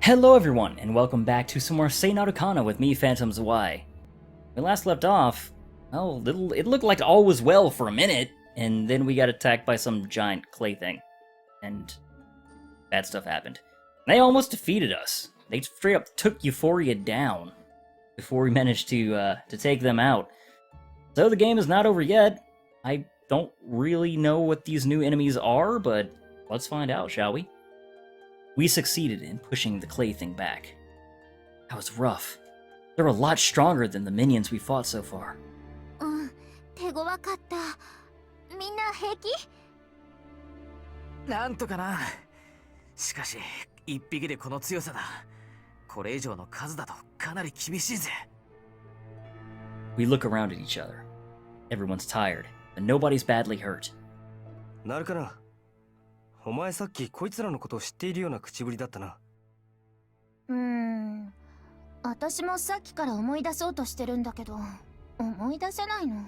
Hello everyone, and welcome back to some more Seinarukana with me, Phantoms Y. We last left off, well, it looked like all was well for a minute, and then we got attacked by some giant clay thing. And bad stuff happened. They almost defeated us. They straight up took Euphoria down before we managed to take them out. So the game is not over yet. I don't really know what these new enemies are, but let's find out, shall we? We succeeded in pushing the clay thing back. That was rough. They're a lot stronger than the minions we fought so far. 手強かった。みんな平気？なんとかな。しかし、一匹でこの強さだ。これ以上の数だとかなり厳しいぜ。We look around at each other. Everyone's tired, but nobody's badly hurt. なるかな。お前さっきこいつらのことを知っているような口ぶりだったな。私もさっきから思い出そうとしてるんだけど、思い出せないの。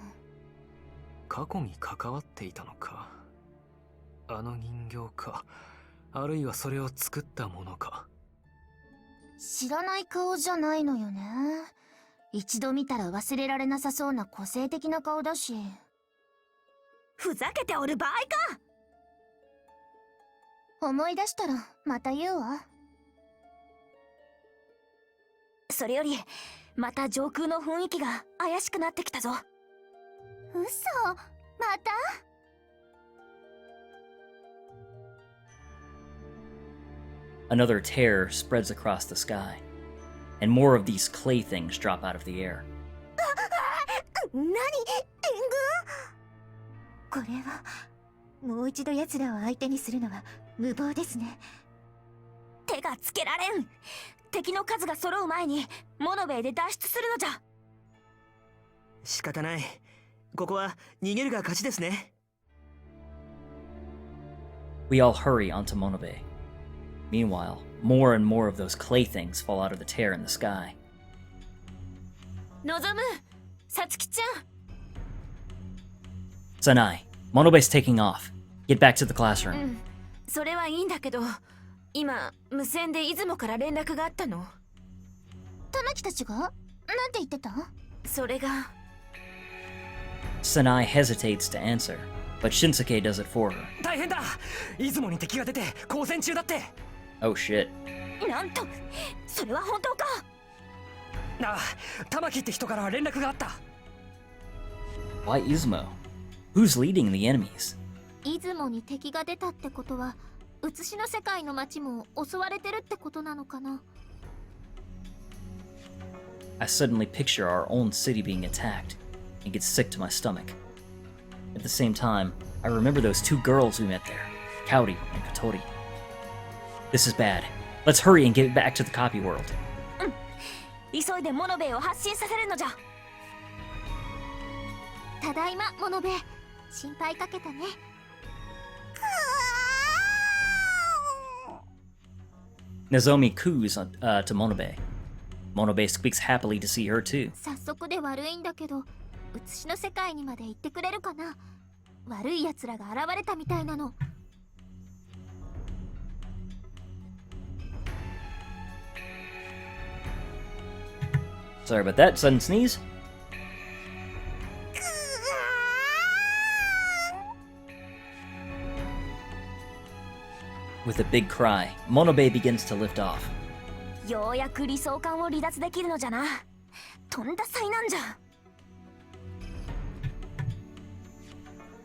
過去に関わっていたのか。あの人形か。あるいはそれを作ったものか。知らない顔じゃないのよね。一度見たら忘れられなさそうな個性的な顔だし。ふざけておる場合か。思い出したらまた言うわ。それよりまた上空の雰囲気が怪しくなってきたぞ。嘘、またAnother tear spreads across the sky, and more of these clay things drop out of the air. 何？援軍？これはもう一度奴らを相手にするのは無謀ですね。手がつけられん。敵の数が揃う前にモノベイで脱出するのじゃ。仕方ない。ここは逃げるが勝ちですね。We all hurry onto Monobe. Meanwhile, more and more of those clay things fall out of the tear in the sky. 望む、さつきちゃん。Sanai, Monobe's taking off. Get back to the classroom. それはいいんだけど、今無線で出雲から連絡があったの。玉木たちが？なんて言ってた？それが。Sanai hesitates to answer, but Shinsuke does it for her. 大変だ。出雲に敵が出て交戦中だって。Oh shit. なんと、それは本当か。ああ、玉木って人から連絡があった。Why Izumo? Who's leading the enemies? 出雲に敵が出たってことは、写しの世界の町も襲われてるってことなのかな。I suddenly picture our own city being attacked and get sick to my stomach. At the same time, I remember those two girls we met there, Kaori and Kotori. This is bad. Let's hurry and get back to the copy world. 急いでモノベイを発信させるのじゃ。ただいま、モノベ。心配かけたね。Nozomi coos to Monobe. Monobe squeaks happily to see her too. 早速で悪いんだけど、写しの世界にまで行ってくれるかな。悪い奴らが現れたみたいなの。Sorry about that, sudden sneeze. With a big cry, Monobe begins to lift off. ようやく理想感を離脱できるのじゃな。とんだ災難じゃ。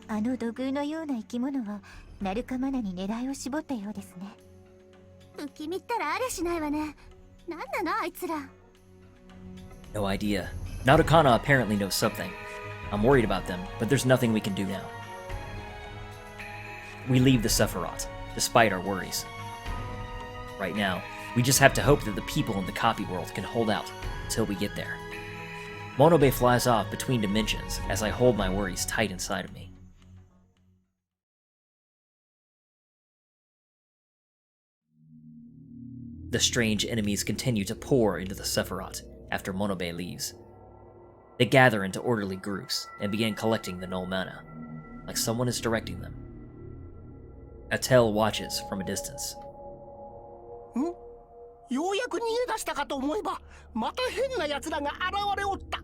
あの土偶のような生き物はナルカマナに狙いを絞ったようですね。不気味ったらありゃしないわね。なんなのあいつら。No idea. Narukana apparently knows something. I'm worried about them, but there's nothing we can do now. We leave the Sephiroth, despite our worries. Right now, we just have to hope that the people in the copy world can hold out until we get there. Monobe flies off between dimensions as I hold my worries tight inside of me. The strange enemies continue to pour into the Sephiroth after Monobe leaves. They gather into orderly groups and begin collecting the null mana, like someone is directing them. Attell watches from a distance. ようやく逃げ出したかと思えばまた変な奴らが現れおった。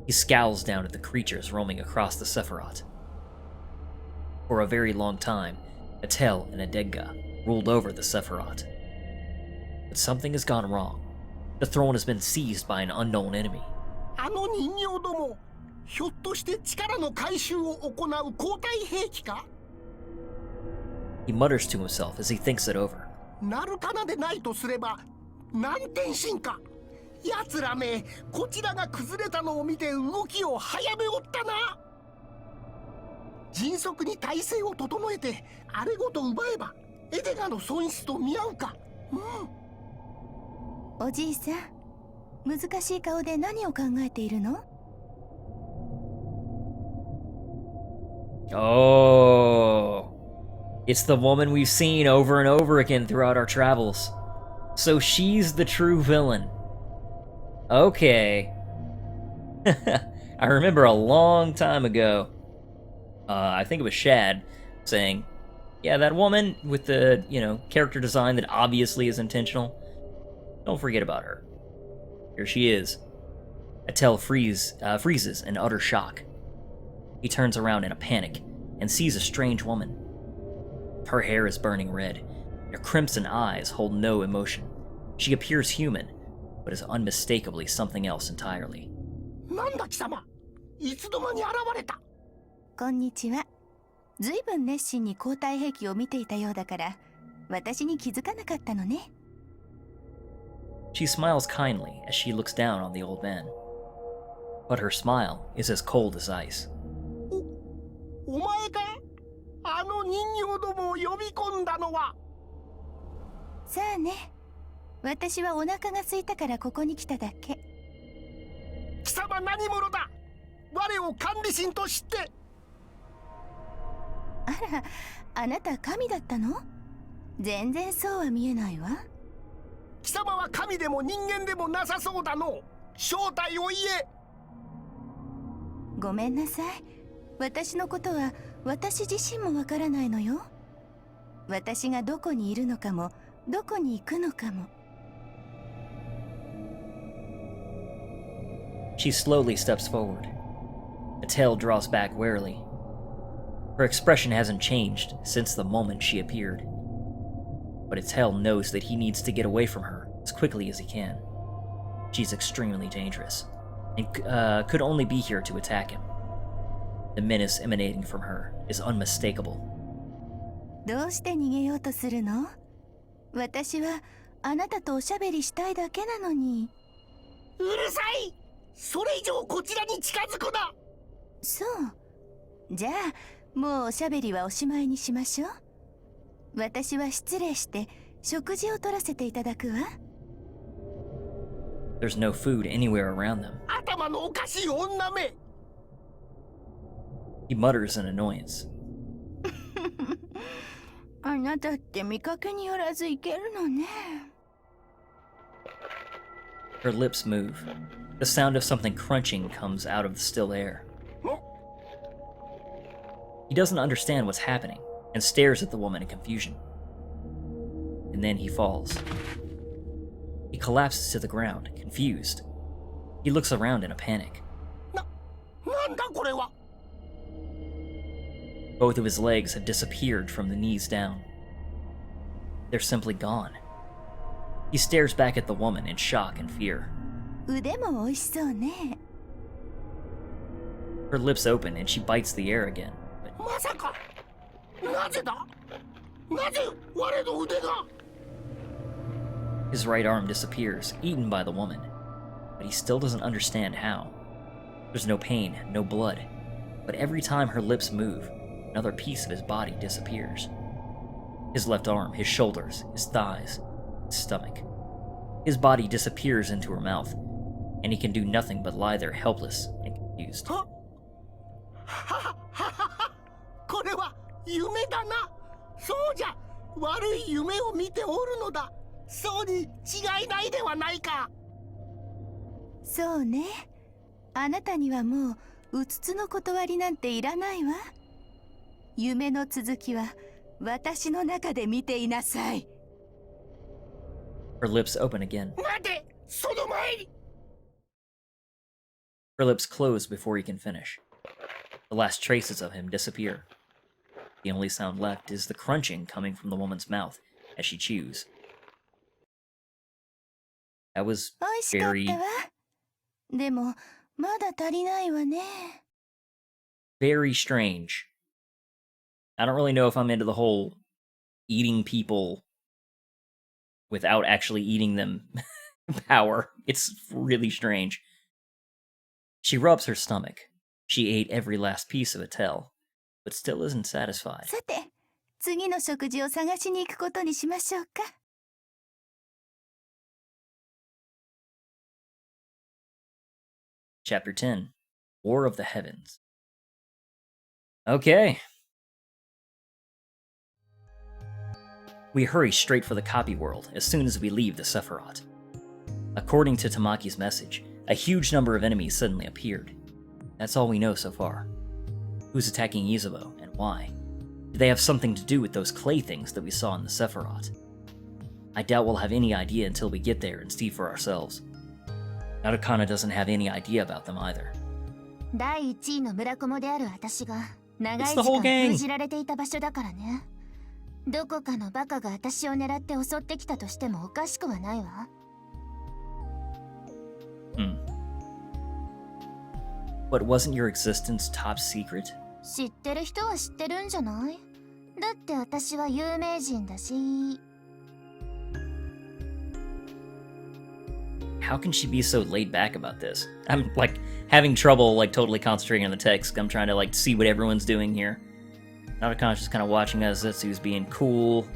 He scowls down at the creatures roaming across the Sephiroth. For a very long time, Atel and Adegga ruled over the Sephiroth. But something has gone wrong. The throne has been seized by an unknown enemy. あの人形ども、ひょっとして力の回収を行う交代兵器か？ He mutters to himself as he thinks it over. ナルカナでないとすれば南天進か。奴らめ、こちらが崩れたのを見て動きを早めおったな。迅速に体勢を整えてあれごと奪えばエデガの損失と見合うか。おじいさん、難しい顔で何を考えているの？ Oh, it's the woman we've seen over and over again throughout our travels. So she's the true villain. Okay. I remember a long time ago, I think it was Shad saying, yeah, that woman with the, character design that obviously is intentional, don't forget about her. Here she is. Atel freezes in utter shock. He turns around in a panic and sees a strange woman. Her hair is burning red. Her crimson eyes hold no emotion. She appears human, but is unmistakably something else entirely. なんだ貴様、いつの間に現れた。こんにちは。ずいぶん熱心に交代兵器を見ていたようだから、私に気づかなかったのね。She smiles kindly as she looks down on the old man. But her smile is as cold as ice. お前か？あの人形どもを呼び込んだのは。さあね。私はお腹が空いたからここに来ただけ。貴様何者だ？我を管理神と知って。あら、あなた神だったの？全然そうは見えないわ。貴様は神でも人間でもなさそうだの。正体を言え。ごめんなさい。私のことは私自身もわからないのよ。私がどこにいるのかも、どこに行くのかも。She slowly steps forward. Atel draws back warily. Her expression hasn't changed since the moment she appeared. But Atel knows that he needs to get away from her as quickly as he can. She's extremely dangerous, and could only be here to attack him. The menace emanating from her is unmistakable. どうして逃げようとするの？私はあなたとおしゃべりしたいだけなのに。うるさい！それ以上こちらに近づくな！そう。じゃあ、もうおしゃべりはおしまいにしましょう。私は失礼して食事を取らせていただくわ。There's no food anywhere around them. 頭のおかしい女め！He mutters in annoyance. あなたって見かけによらずいけるのね。Her lips move. The sound of something crunching comes out of the still air. He doesn't understand what's happening and stares at the woman in confusion. And then he falls. He collapses to the ground, confused. He looks around in a panic. なんだこれは！ Both of his legs have disappeared from the knees down. They're simply gone. He stares back at the woman in shock and fear. 腕も美味しそうね。Her lips open and she bites the air again. まさか！なぜだ？なぜ我の腕が？ His right arm disappears, eaten by the woman. But he still doesn't understand how. There's no pain, no blood. But every time her lips move, another piece of his body disappears. His left arm, his shoulders, his thighs, his stomach. His body disappears into her mouth, and he can do nothing but lie there helpless and confused. これは夢だな。そうじゃ、悪い夢を見ておるのだ。そうに違いないではないか。そうね。あなたにはもううつつの断りなんていらないわ。夢の続きは私の中で見ていなさい。Her lips open again. 待て、その前に。 Her lips close before he can finish. The last traces of him disappear. The only sound left is the crunching coming from the woman's mouth as she chews. That was 美味しかっ very, たわ。でも、まだ足りないわね。 very strange. I don't really know if I'm into the whole eating people without actually eating them power. It's really strange. She rubs her stomach. She ate every last piece of a tail, but still isn't satisfied. さて、次の食事を探しに行くことにしましょうか。 Chapter 10 War of the Heavens. Okay. We hurry straight for the copy world as soon as we leave the Sephiroth. According to Tamaki's message, a huge number of enemies suddenly appeared. That's all we know so far. Who's attacking Izumo, and why? Do they have something to do with those clay things that we saw in the Sephiroth? I doubt we'll have any idea until we get there and see for ourselves. Narukana doesn't have any idea about them either. 第1位の村友である私が長い It's 時 the whole 間 gang. 封じられていた場所だからね。どこかのバカが私を狙って襲ってきたとしてもおかしくはないわ。 But wasn't your existence top secret? 知ってる人は知ってるんじゃない？だって私は有名人だし。 How can she be so laid back about this? I'm like having trouble like totally concentrating on the text. I'm trying to like see what everyone's doing here. Narukana's just kind of watching as Zetsu's being cool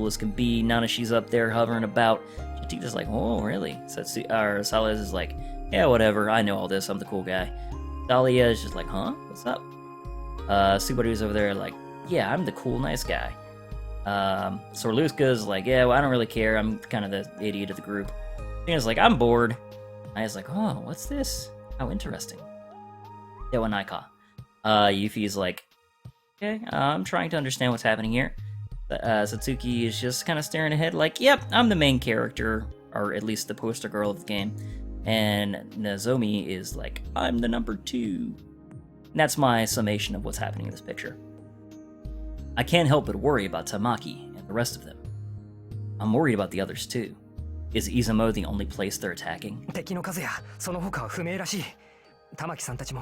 as can be. Nanashi's up there hovering about. Shatita's like, oh really? Salia is like, yeah, whatever. I know all this. I'm the cool guy. Dahlia is just like, huh? What's up? Subaru's over there like, yeah, I'm the cool, nice guy. Sorluska's like, yeah, well, I don't really care. I'm kind of the idiot of the group. Tina's like, I'm bored. Aya's like, oh, what's this? How interesting. Dewanaika. Yuffie's like, okay, I'm trying to understand what's happening here. Satsuki is just kind of staring ahead like, yep, I'm the main character, or at least the poster girl of the game. And Nozomi is like, I'm the number 2. And that's my summation of what's happening in this picture. I can't help but worry about Tamaki and the rest of them. I'm worried about the others too. Is Izumo the only place they're attacking? 敵の数やその他は不明らしい。玉木さんたちも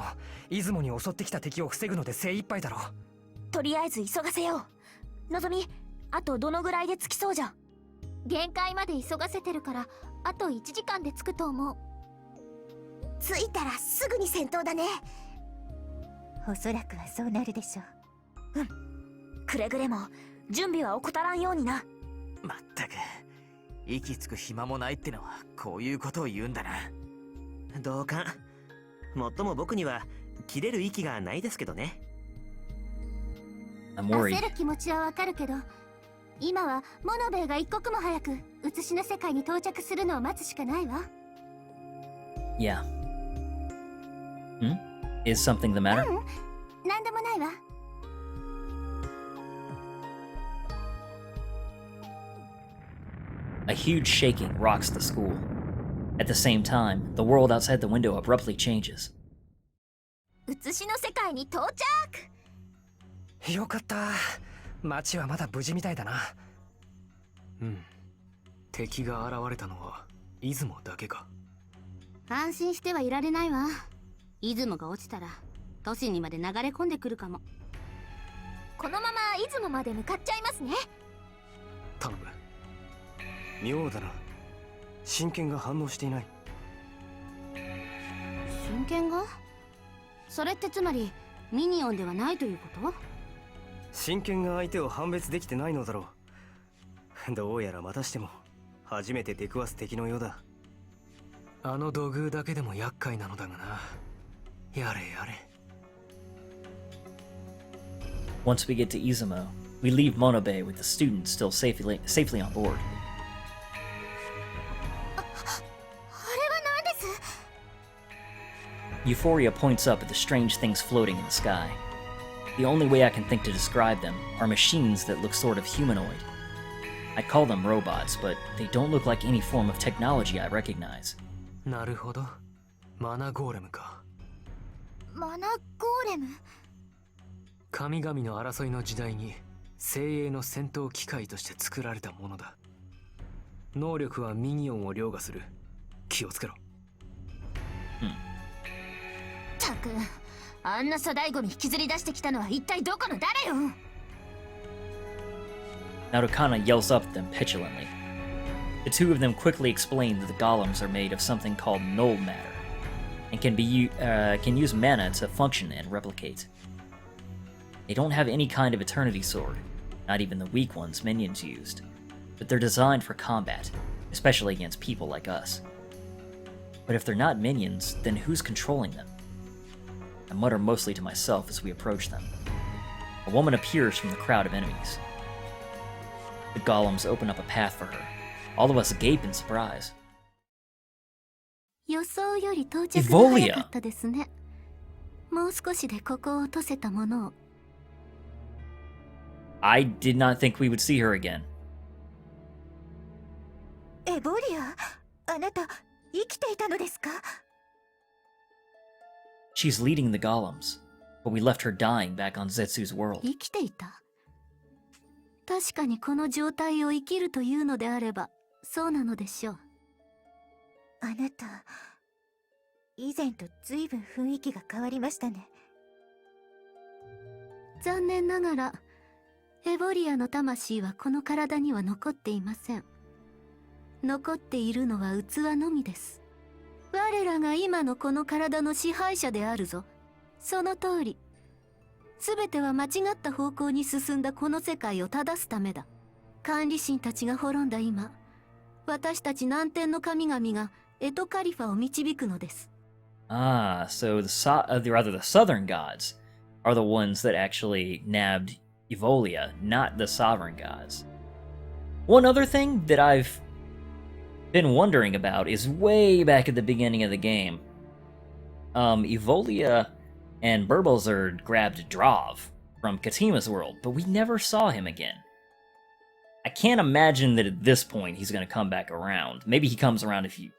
出雲に襲ってきた敵を防ぐので精一杯だろう。とりあえず急がせよう。のぞみ、あとどのぐらいで着きそうじゃ。限界まで急がせてるからあと1時間で着くと思う。着いたらすぐに戦闘だね。おそらくはそうなるでしょう。うん。くれぐれも準備は怠らんようにな。まったく息つく暇もないってのはこういうことを言うんだな。同感。もっとも僕には切れる息がないですけどね。I'm worried. 焦る気持ちはわかるけど、今はモノベイが一刻も早く写しの世界に到着するのを待つしかないわ。Yeah. Is something the matter? なんでもないわ。A huge shaking rocks the school. At the same time, the world outside the window abruptly changes. 写しの世界に到着。よかった。町はまだ無事みたいだな。うん。敵が現れたのは出雲だけか。安心してはいられないわ。出雲が落ちたら都市にまで流れ込んでくるかも。このまま出雲まで向かっちゃいますね。頼む。妙だな。真剣が反応していない。真剣が？それってつまりミニオンではないということ？真剣が相手を判別できてないのだろう。どうやらまたしても初めて出くわす敵のようだ。あの土偶だけでも厄介なのだがな。やれやれ。Once we get to Izumo, we leave Monobei with the students still safely on board. あれは何です？ Euphoria points up at the strange things floating in the sky. The only way I can think to describe them are machines that look sort of humanoid. I'd call them robots, but they don't look like any form of technology I recognize. なるほど。マナゴーレムか。マナゴーレム。神々の争いの時代に精鋭の戦闘機械として作られたものだ。能力はミニオンを凌駕する。気をつけろ。たく、あんな粗大ゴミ引きずり出してきたのは一体どこの誰よ。 Narukana yells up at them petulantly. The two of them quickly explain that the golems are made of something called null matter, and can use mana to function and replicate. They don't have any kind of eternity sword, not even the weak ones minions used, but they're designed for combat, especially against people like us. But if they're not minions, then who's controlling them? I mutter mostly to myself as we approach them. A woman appears from the crowd of enemies. The golems open up a path for her. All of us gape in surprise. 予想より到着が早かったですね。もう少しでここを落とせたものを。I did not think we would see her again. エボリア、あなた生きていたのですか？ She's leading the golems, but we left her dying back on Zetsu's world. 生きていた。確かにこの状態を生きるというのであれば、そうなのでしょう。あなた、以前と随分雰囲気が変わりましたね。残念ながら、エボリアの魂はこの体には残っていません。残っているのは器のみです。我らが今のこの体の支配者であるぞ。その通り。すべては間違った方向に進んだこの世界を正すためだ。管理神たちが滅んだ今、私たち南天の神々がエトカリファを導くのです。Ah, so the southern gods are the ones that actually nabbed Evolia, not the sovereign gods. One other thing that I've been wondering about is way back at the beginning of the game. Evolia and Burblezerd grabbed Drav from Katima's world, but we never saw him again. I can't imagine that at this point he's going to come back around. Maybe he comes around if you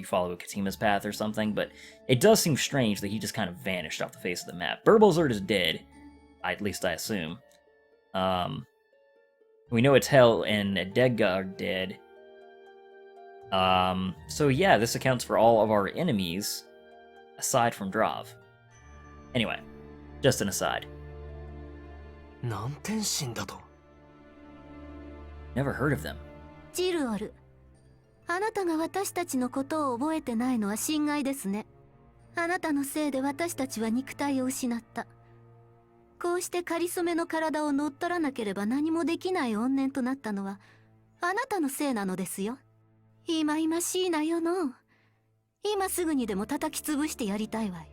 follow Katima's path or something, but it does seem strange that he just kind of vanished off the face of the map. Burblezerd is dead, at least I assume. We know Etel and Edega are dead. So yeah, this accounts for all of our enemies, aside from Drav. Anyway, just an aside. 南天神だと。 Never heard of them. ジルオル、あなたが私たちのことを覚えてないのは心外ですね。あなたのせいで私たちは肉体を失った。こうしてかりそめの体を乗っ取らなければ何もできない怨念となったのはあなたのせいなのですよ。いまいましいなよの。今すぐにでも叩き潰してやりたいわい。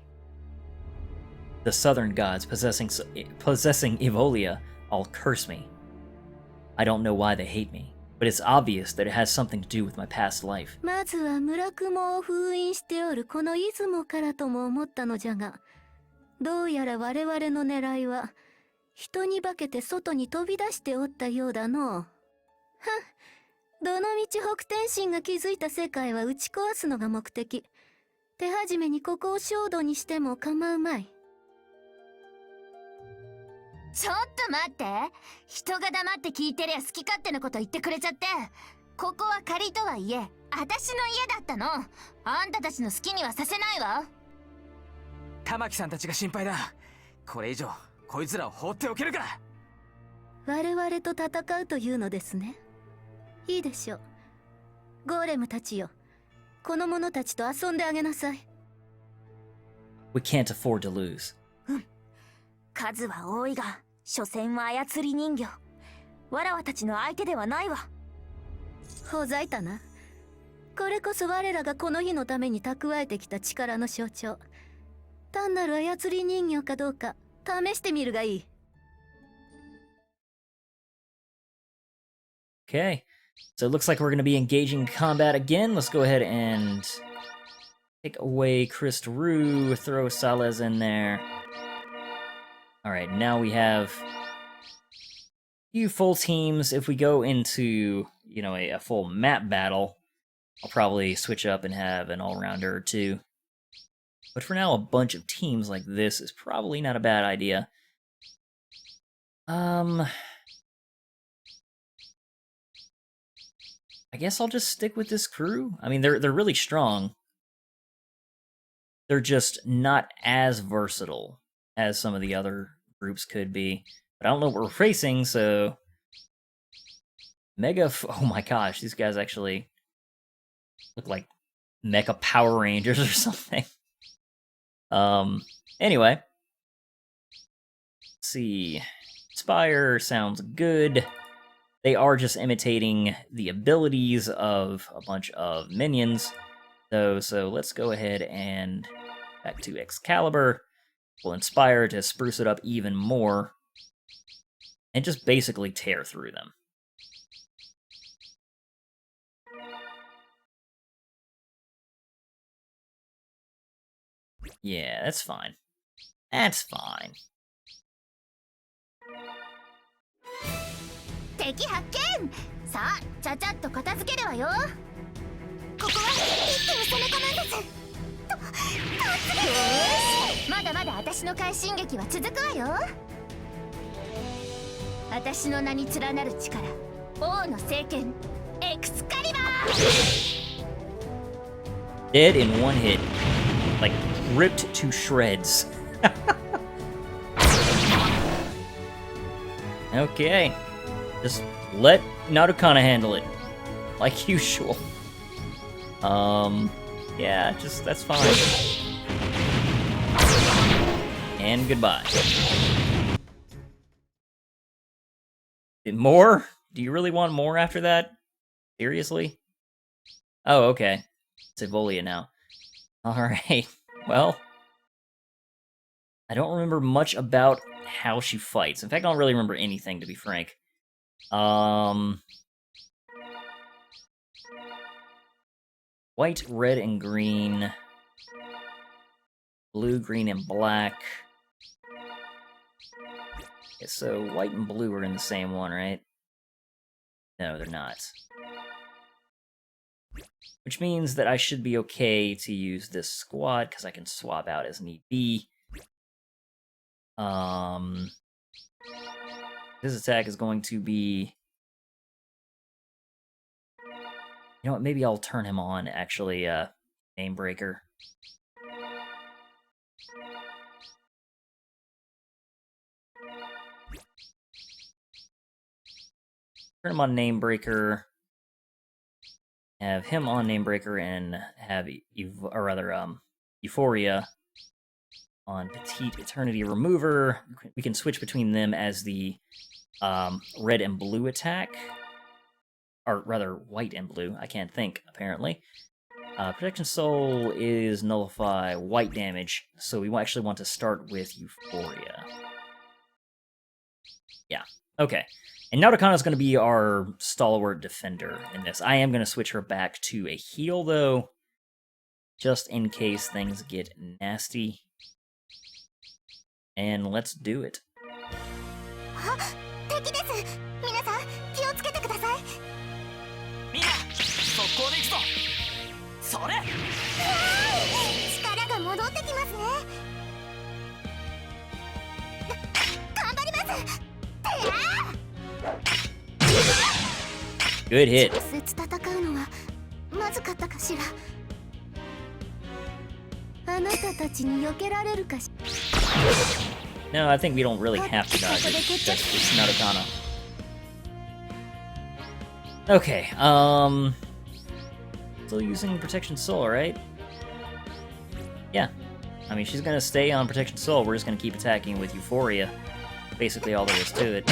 The southern gods possessing Evolia all curse me. I don't know why they hate me, but it's obvious that it has something to do with my past life. まずは村雲を封印しておるこの出雲からとも思ったのじゃが、どうやら我々の狙いは人に化けて外に飛び出しておったようだの。はっ、どのみち北天神が築いた世界は打ち壊すのが目的。手始めにここを焦土にしても構うまい。ちょっと待って、人が黙って聞いてりゃ好き勝手なこと言ってくれちゃって。ここは仮とはいえ私の家だったの。あんたたちの好きにはさせないわ。玉木さんたちが心配だ。これ以上こいつらを放っておけるか。我々と戦うというのですね。いいでしょう。ゴーレムたちよ、この者たちと遊んであげなさい。We can't afford to lose. 数は多いが所詮は操り人形。わらわたちの相手ではないわ。ほざいたな。これこそ我らがこの日のために蓄えてきた力の象徴。単なる操り人形かどうか試してみるがいい。Okay, so it looks like we're going to be engaging combat again. Let's go ahead and take away Christ-Rue, throw Salez in there. Alright, now we have few full teams. If we go into, you know, a full map battle, I'll probably switch up and have an all-rounder or two. But for now, a bunch of teams like this is probably not a bad idea. I guess I'll just stick with this crew. I mean, they're really strong. They're just not as versatile as some of the other groups could be. But I don't know what we're facing, so... Oh my gosh, these guys actually look like Mecha Power Rangers or something. Anyway. Let's see. Spire sounds good. They are just imitating the abilities of a bunch of minions, though, so let's go ahead and back to Excalibur. We'll Inspire to spruce it up even more, and just basically tear through them. Yeah, that's fine. That's fine. 敵発見。さあちゃちゃっと片付けるわよ。ここは一気に攻め込むんです。突撃。まだまだ私の快進撃は続くわよ。私の名に連なる力、王の聖剣、エクスカリバー。 Dead in one hit. Like, ripped to shreds. Okay. Just let Narukana handle it. Like usual. Yeah, just, that's fine. And goodbye. More? Do you really want more after that? Seriously? Oh, okay. It's Evolia now. Alright, well... I don't remember much about how she fights. In fact, I don't really remember anything, to be frank. White, red, and green. Blue, green, and black. Okay, so white and blue are in the same one, right? No, they're not. Which means that I should be okay to use this squad, because I can swap out as need be. This attack is going to be... You know what, maybe I'll turn him on, actually, Namebreaker. Turn him on Namebreaker. Have him on Namebreaker and have Euphoria on Petite Eternity Remover. We can switch between them as the red and blue attack. Or rather, white and blue. I can't think, apparently. Protection Soul is nullify white damage, so we actually want to start with Euphoria. Yeah, okay. And Narukana is going to be our stalwart defender in this. I am going to switch her back to a heal, though, just in case things get nasty. And let's do it. 敵です。皆さん気をつけてください。みんな速攻で行くぞ。それ。力が戻ってきますね。頑張ります。 Good hit. 直接戦うのはまずかったかしら。あなたたちに避けられるかし。 No, I think we don't really have to dodge it, because it's Narukana. Okay, still using Protection Soul, right? Yeah. I mean, she's gonna stay on Protection Soul, we're just gonna keep attacking with Euphoria. Basically all there is to it.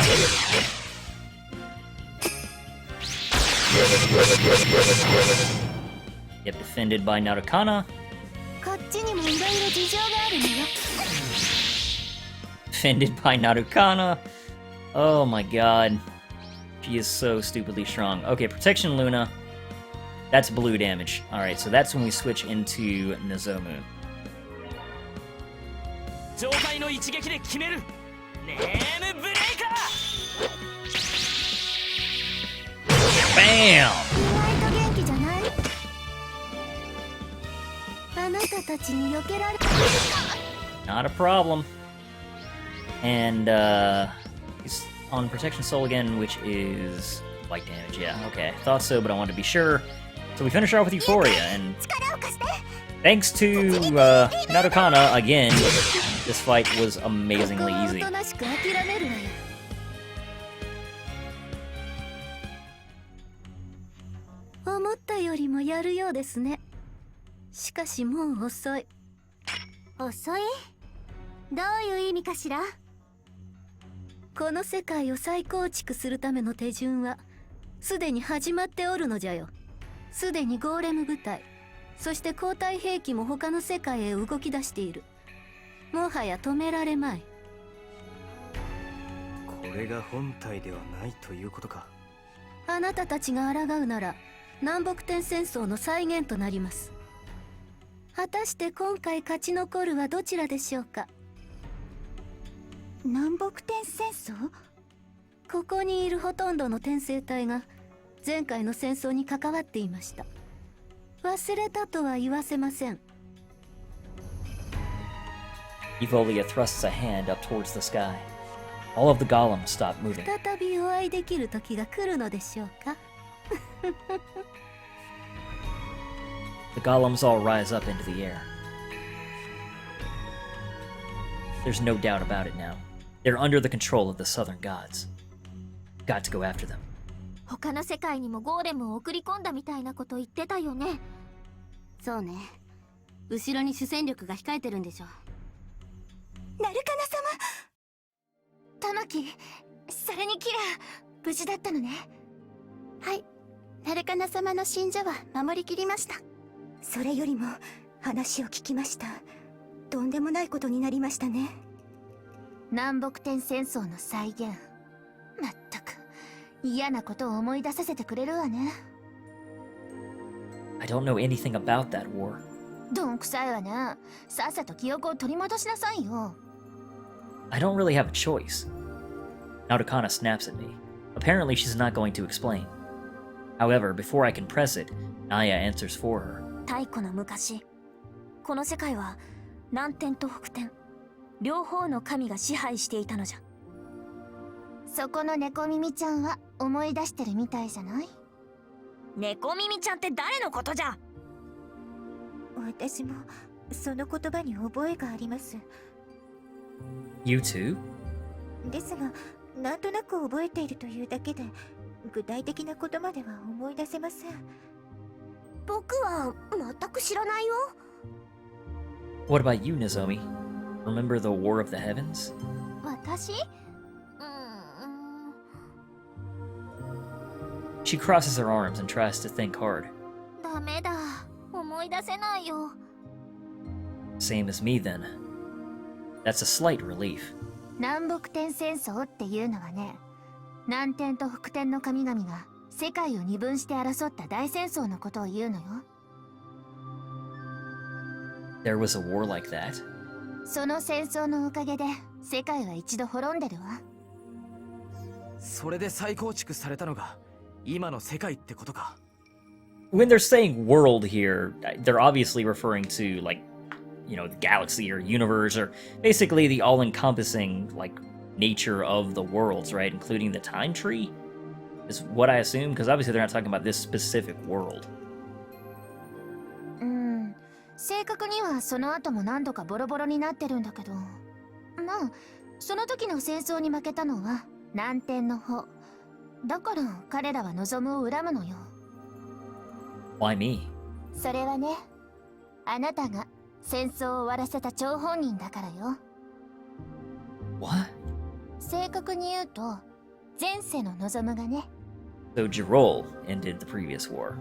Yep, defended by Narukana. こっちにもいろいろ事情があるのよ。 Defended by Narukana. Oh my god. She is so stupidly strong. Okay, Protection Luna. That's blue damage. Alright, so that's when we switch into Nozomu. 上界の一撃で決めるネームブレイカー Bam! 意外と元気じゃない？あなたたちに避けられ Not a problem. And he's on Protection Soul again, which is light damage. Yeah, okay. Thought so, but I wanted to be sure. So we finish off with Euphoria, and 力を貸して。 thanks to Seinarukana again, this fight was amazingly ここはお easy. となしく諦めるわよ。思ったよりもやるようですね。しかしもう遅い。遅い？どういう意味かしら？この世界を再構築するための手順はすでに始まっておるのじゃよ。すでにゴーレム部隊、そして交代兵器も他の世界へ動き出している。もはや止められまい。これが本体ではないということか。あなたたちが抗うなら南北天戦争の再現となります。果たして今回勝ち残るはどちらでしょうか。南北天戦争？ここにいるほとんどの天聖隊が前回の戦争に関わっていました。忘れたとは言わせません。Evolia thrusts a hand up towards the sky. All of the golems stop moving. 再びお会いできる時が来るのでしょうか。The golems all rise up into the air. There's no doubt about it now. They're under the control of the southern gods. Got to go after them. 他の世界にもゴーレムを送り込んだみたいなこと言ってたよね。そうね。後ろに主戦力が控えてるんでしょ。ナルカナ様。玉木、それにキラー、無事だったのね。はい、ナルカナ様の信者は守りきりました。それよりも話を聞きました。とんでもないことになりましたね。南北天戦争の再現。まったく嫌なことを思い出させてくれるわね。I don't know anything about that war. どんくさいわね。さっさと記憶を取り戻しなさいよ。I don't really have a choice. Narukana snaps at me. Apparently she's not going to explain. However, before I can press it, Naya answers for her. 太古の昔、この世界は南天と北天両方の神が支配していたのじゃ。そこの猫耳ちゃんは思い出してるみたいじゃない？猫耳ちゃんって誰のことじゃ？私もその言葉に覚えがあります。 You too? ですが、なんとなく覚えているというだけで具体的なことまでは思い出せません。僕は全く知らないよ。What about you, Nozomi? Remember the War of the Heavens? 私She crosses her arms and tries to think hard. ダメだ。思い出せないよ。Same as me then. That's a slight relief. 南北天戦争っていうのはね、南天と北天の神々が世界を二分して争った大戦争のことを言うのよ。There was a war like that? その戦争のおかげで世界は一度滅んでるわ。それで再構築されたのが今の世界ってことか。When they're saying world here, they're obviously referring to, like, you know, the galaxy or universe, or basically the all-encompassing, like, nature of the worlds, right? Including the time tree? Is what I assume, because obviously they're not talking about this specific world. 正確にはその後も何度かボロボロになってるんだけど、まあその時の戦争に負けたのは南天の方だから、彼らは望むを恨むのよ。 Why me? それはね、あなたが戦争を終わらせた張本人だからよ。 What? 正確に言うと前世の望むがね。 So Jirol ended the previous war.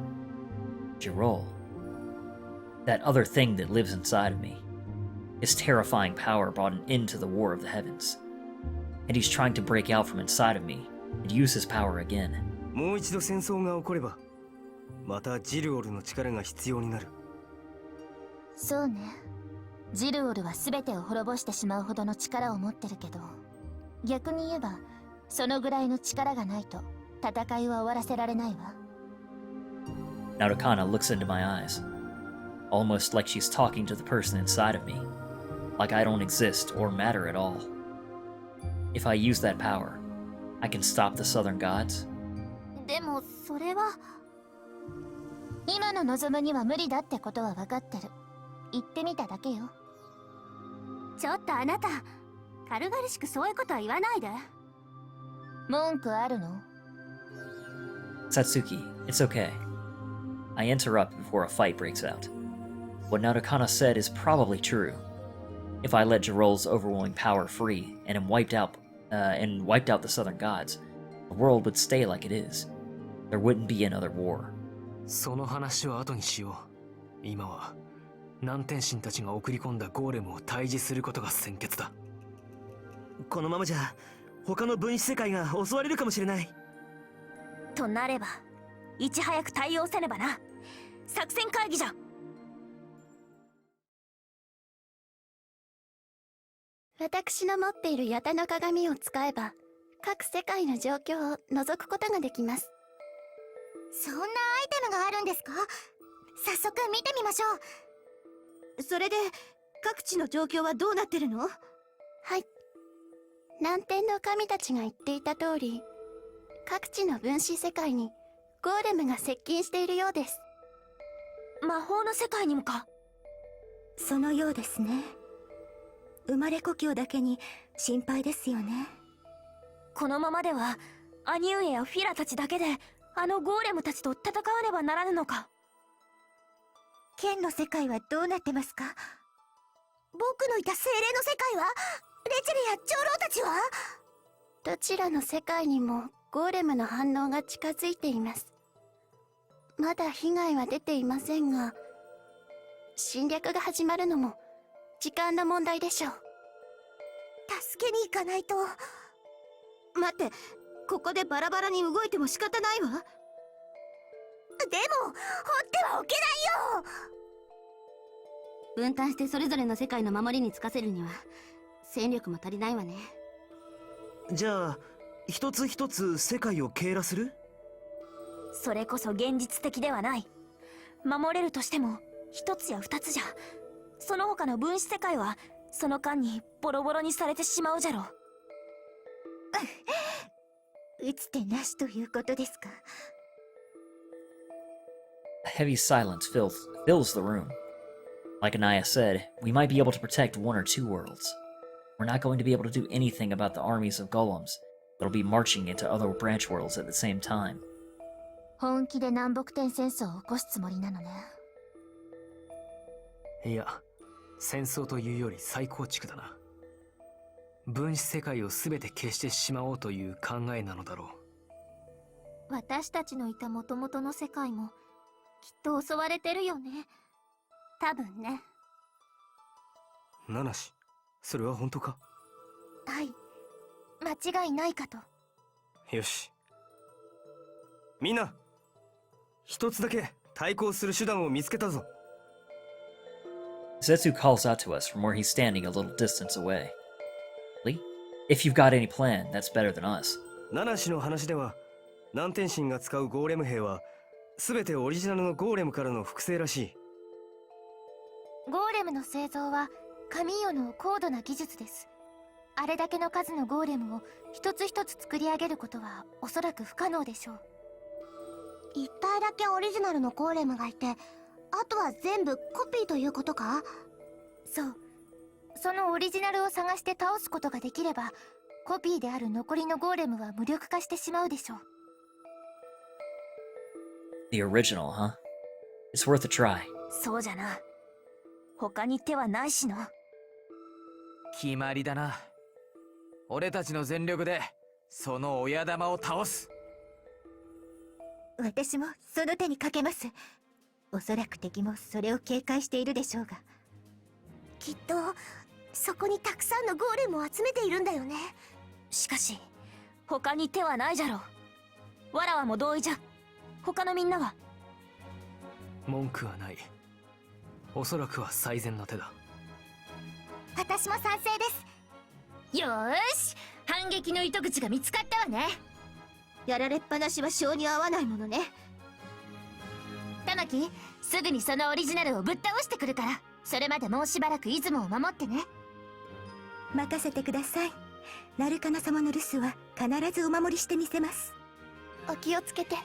Jirol. That other thing that lives inside of me. His terrifying power brought an end to the War of the Heavens. And he's trying to break out from inside of me and use his power again. もう一度戦争が起これば、またジルオルの力が必要になる。そうね。ジルオルは全てを滅ぼしてしまうほどの力を持ってるけど、逆に言えばそのぐらいの力がないと戦いは終わらせられないわ。Narukana looks into my eyes, almost like she's talking to the person inside of me, like I don't exist or matter at all. If I use that power, I can stop the Southern Gods. でもそれは今の望むには無理だってことは分かってる。言ってみただけよ。ちょっとあなた、軽々しくそういうことは言わないで。文句あるの？ Satsuki, it's okay. I interrupt before a fight breaks out. What Narukana said is probably true. If I let Jirol's overwhelming power free and wiped out the Southern Gods, the world would stay like it is. There wouldn't be another war. その話は後にしよう。今は南天神たちが送り込んだゴーレムを退治することが先決だ。このままじゃ他の分子世界が襲われるかもしれない。となれば、いち早く対応せねばな。作戦会議じゃ。私の持っているヤタの鏡を使えば、各世界の状況を覗くことができます。そんなアイテムがあるんですか？早速見てみましょう。それで、各地の状況はどうなってるの？はい。南天の神たちが言っていた通り、各地の分子世界にゴーレムが接近しているようです。魔法の世界にもか？そのようですね。生まれ故郷だけに心配ですよね。このままでは兄上やフィラたちだけであのゴーレムたちと戦わねばならぬのか。剣の世界はどうなってますか？僕のいた精霊の世界は？レチェルや長老たちは？どちらの世界にもゴーレムの反応が近づいています。まだ被害は出ていませんが、侵略が始まるのも時間の問題でしょう。助けに行かないと。待って、ここでバラバラに動いても仕方ないわ。でも、放ってはおけないよ。分担してそれぞれの世界の守りにつかせるには戦力も足りないわね。じゃあ一つ一つ世界を経羅する？それこそ現実的ではない。守れるとしても一つや二つじゃ。その他の分子世界はその間にボロボロにされてしまうじゃろう。打つ手なしということですか。A heavy silence fills the room. Like Anaya said, we might be able to protect one or two worlds. We're not going to be able to do anything about the armies of golems that'll be marching into other branch worlds at the same time. 本気で南北天戦争を起こすつもりなのね。いや、戦争というより再構築だな。分子世界を全て消してしまおうという考えなのだろう。私たちのいた元々の世界もきっと襲われてるよね。多分ね。ナナシ、それは本当か？はい、間違いないかと。よし。みんな、一つだけ対抗する手段を見つけたぞ。Zetsu calls out to us from where he's standing a little distance away. Lee, if you've got any plan, that's better than us. ナナシの話では、南天神が使うゴーレム兵は全てオリジナルのゴーレムからの複製らしい。ゴーレムの製造は神代の高度な技術です。あれだけの数のゴーレムを一つ一つ作り上げることはおそらく不可能でしょう。一体だけオリジナルのゴーレムがいて、あとは全部コピーということか？そう。そのオリジナルを探して倒すことができれば、コピーである残りのゴーレムは無力化してしまうでしょう。The original, huh? It's worth a try. そうじゃな。他に手はないしな。決まりだな。俺たちの全力でその親玉を倒す。私もその手にかけます。おそらく敵もそれを警戒しているでしょうが。きっとそこにたくさんのゴーレムを集めているんだよね。しかし他に手はないじゃろう。わらわも同意じゃ。他のみんなは？文句はない。おそらくは最善の手だ。私も賛成です。よーし、反撃の糸口が見つかったわね。やられっぱなしは性に合わないものね。た玉木、すぐにそのオリジナルをぶっ倒してくるから、それまでもうしばらく出雲を守ってね。任せてください。ナルカナ様の留守は必ずお守りしてみせます。お気をつけて。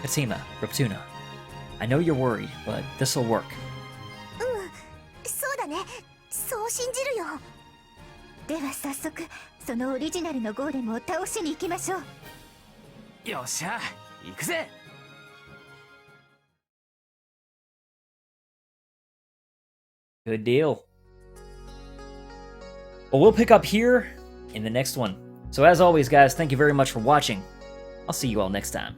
Fatima, Reptuna, I know you're worried, but this'll work. そうだね。そう信じるよ。では早速、そのオリジナルのゴーレムを倒しに行きましょう。よっしゃ行くぜ。Good deal. Well, we'll pick up here in the next one. So as always, guys, thank you very much for watching. I'll see you all next time.